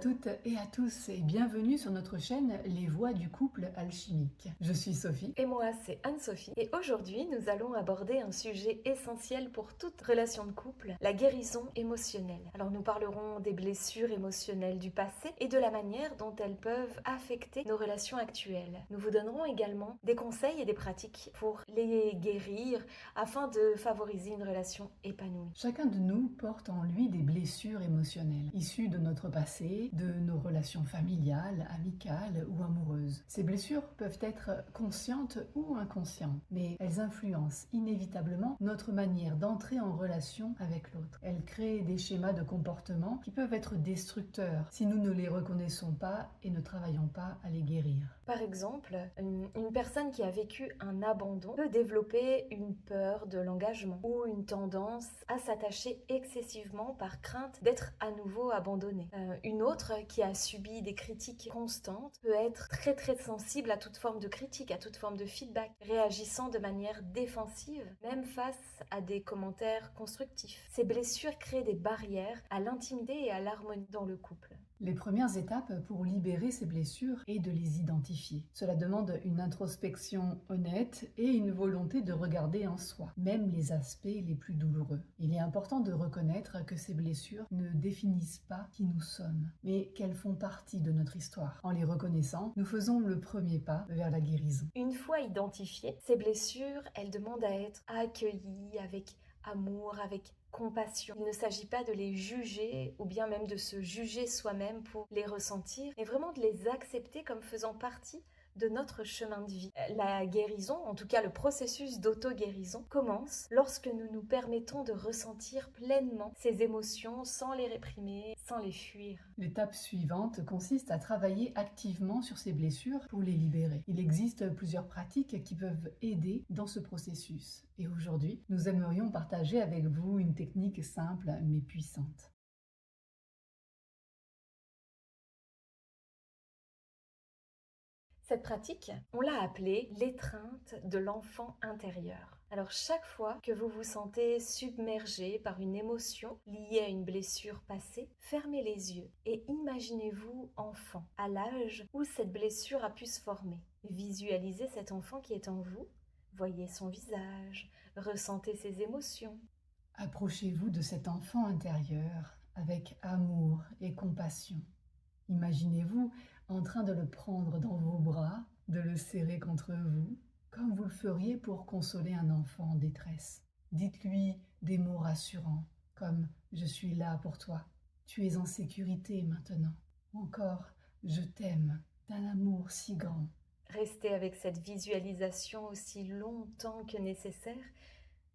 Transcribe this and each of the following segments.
toutes et à tous et bienvenue sur notre chaîne Les Voix du couple alchimique. Je suis Sophie. Et moi c'est Anne-Sophie et aujourd'hui nous allons aborder un sujet essentiel pour toute relation de couple, la guérison émotionnelle. Alors nous parlerons des blessures émotionnelles du passé et de la manière dont elles peuvent affecter nos relations actuelles. Nous vous donnerons également des conseils et des pratiques pour les guérir afin de favoriser une relation épanouie. Chacun de nous porte en lui des blessures émotionnelles, issues de notre passé, de nos relations familiales, amicales ou amoureuses. Ces blessures peuvent être conscientes ou inconscientes, mais elles influencent inévitablement notre manière d'entrer en relation avec l'autre. Elles créent des schémas de comportement qui peuvent être destructeurs si nous ne les reconnaissons pas et ne travaillons pas à les guérir. Par exemple, une personne qui a vécu un abandon peut développer une peur de l'engagement ou une tendance à s'attacher excessivement par crainte d'être à nouveau abandonnée. Une autre qui a subi des critiques constantes peut être très sensible à toute forme de critique, à toute forme de feedback, réagissant de manière défensive, même face à des commentaires constructifs. Ces blessures créent des barrières à l'intimité et à l'harmonie dans le couple. Les premières étapes pour libérer ces blessures est de les identifier. Cela demande une introspection honnête et une volonté de regarder en soi, même les aspects les plus douloureux. Il est important de reconnaître que ces blessures ne définissent pas qui nous sommes, mais qu'elles font partie de notre histoire. En les reconnaissant, nous faisons le premier pas vers la guérison. Une fois identifiées, ces blessures, elles demandent à être accueillies avec amour, avec compassion. Il ne s'agit pas de les juger ou bien même de se juger soi-même pour les ressentir, mais vraiment de les accepter comme faisant partie de notre chemin de vie. La guérison, en tout cas le processus d'auto-guérison, commence lorsque nous nous permettons de ressentir pleinement ces émotions sans les réprimer, sans les fuir. L'étape suivante consiste à travailler activement sur ces blessures pour les libérer. Il existe plusieurs pratiques qui peuvent aider dans ce processus. Et aujourd'hui, nous aimerions partager avec vous une technique simple mais puissante. Cette pratique, on l'a appelée l'étreinte de l'enfant intérieur. Alors chaque fois que vous vous sentez submergé par une émotion liée à une blessure passée, fermez les yeux et imaginez-vous enfant, à l'âge où cette blessure a pu se former. Visualisez cet enfant qui est en vous, voyez son visage, ressentez ses émotions. Approchez-vous de cet enfant intérieur avec amour et compassion. Imaginez-vous en train de le prendre dans vos bras, de le serrer contre vous, comme vous le feriez pour consoler un enfant en détresse. Dites-lui des mots rassurants, comme « Je suis là pour toi, tu es en sécurité maintenant » ou encore « Je t'aime d'un amour si grand ». Restez avec cette visualisation aussi longtemps que nécessaire,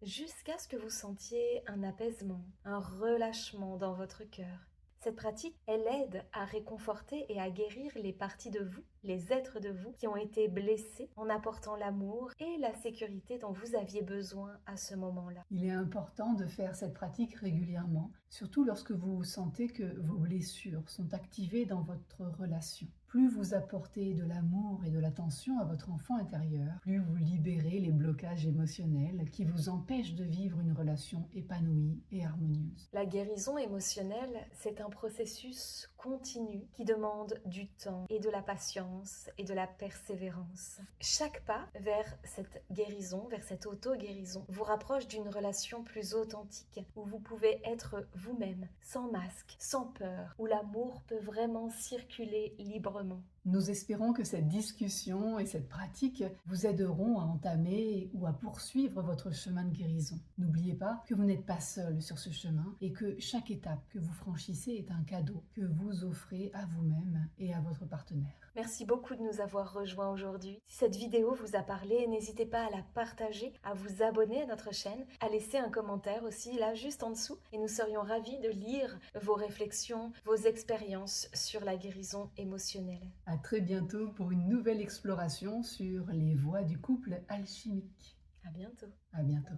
jusqu'à ce que vous sentiez un apaisement, un relâchement dans votre cœur. Cette pratique, elle aide à réconforter et à guérir les parties de vous, les êtres de vous qui ont été blessés en apportant l'amour et la sécurité dont vous aviez besoin à ce moment-là. Il est important de faire cette pratique régulièrement, surtout lorsque vous sentez que vos blessures sont activées dans votre relation. Plus vous apportez de l'amour et de l'attention à votre enfant intérieur, plus vous libérez les blocages émotionnels qui vous empêchent de vivre une relation épanouie et harmonieuse. La guérison émotionnelle, c'est un processus continu qui demande du temps et de la patience et de la persévérance. Chaque pas vers cette guérison, vers cette auto-guérison, vous rapproche d'une relation plus authentique, où vous pouvez être vous-même, sans masque, sans peur, où l'amour peut vraiment circuler librement. Nous espérons que cette discussion et cette pratique vous aideront à entamer ou à poursuivre votre chemin de guérison. N'oubliez pas que vous n'êtes pas seul sur ce chemin et que chaque étape que vous franchissez est un cadeau que vous offrez à vous-même et à votre partenaire. Merci beaucoup de nous avoir rejoints aujourd'hui. Si cette vidéo vous a parlé, n'hésitez pas à la partager, à vous abonner à notre chaîne, à laisser un commentaire aussi là juste en dessous et nous serions ravis de lire vos réflexions, vos expériences sur la guérison émotionnelle. À très bientôt pour une nouvelle exploration sur les voies du couple alchimique. À bientôt. À bientôt.